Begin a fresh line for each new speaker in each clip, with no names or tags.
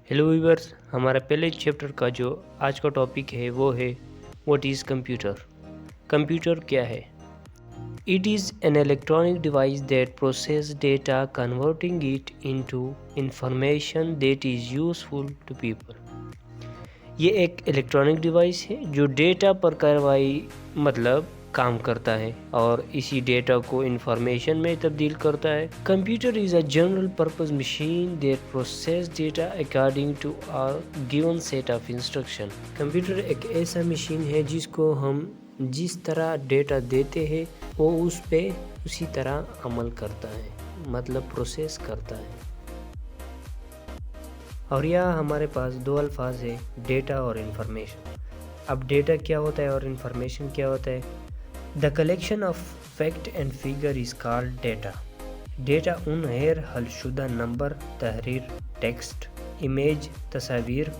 Hello viewers, हमारा पहले chapter का जो आज का टॉपिक है वो है व्हाट इज़ कंप्यूटर। कंप्यूटर क्या है? It is an electronic device that process data converting it into information that is useful to people. ये एक इलेक्ट्रॉनिक डिवाइस है जो डेटा पर कार्रवाई मतलब काम करता है और इसी डेटा को इंफॉर्मेशन में तब्दील करता है। Computer is a general purpose machine that process data according to a given set of instruction. Computer एक ऐसा मशीन है जिसको हम जिस तरह डेटा देते हैं वो उस पे उसी तरह अमल करता है, मतलब प्रोसेस करता है। और यहाँ हमारे पास दो अल्फाज है, डेटा और इंफॉर्मेशन। अब डेटा क्या होता है और इंफॉर्मेशन क्या होता है? The collection of fact and figure is called data. Data उन गैर हलशुदा नंबर, तहरीर, टेक्स्ट, इमेज, तस्वीर,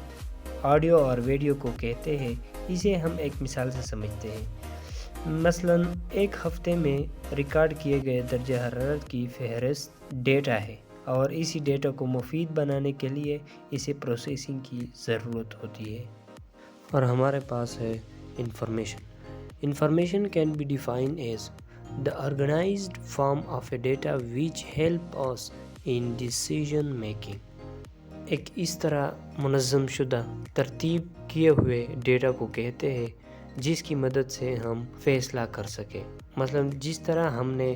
ऑडियो और वीडियो को कहते हैं। इसे हम एक मिसाल से समझते हैं। मसलन एक हफ्ते में रिकॉर्ड किए गए दर्जा हरारत की फहरिस्त डेटा है और इसी डेटा को मुफीद बनाने के लिए इसे प्रोसेसिंग की ज़रूरत होती है। और हमारे पास है information. Information can be defined as the organised form of a data which help us in decision making. एक इस तरह मुनज़्ज़म शुदा तरतीब किए हुए डेटा को कहते हैं जिसकी मदद से हम फैसला कर सकें। मतलब जिस तरह हमने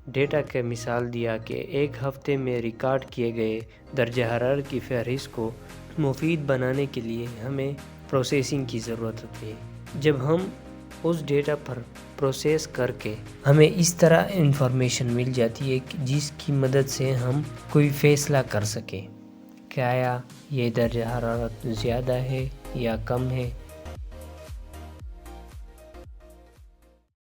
डेटा के मिसाल दिया कि एक हफ्ते में रिकॉर्ड किए गए दर्जा हरारत की फहरिस्त को मुफीद बनाने के लिए हमें प्रोसेसिंग की ज़रूरत होती है। जब हम उस डेटा पर प्रोसेस करके हमें इस तरह इंफॉर्मेशन मिल जाती है कि जिसकी मदद से हम कोई फ़ैसला कर सकें, क्या ये दर्जा हरारत ज़्यादा है या कम है,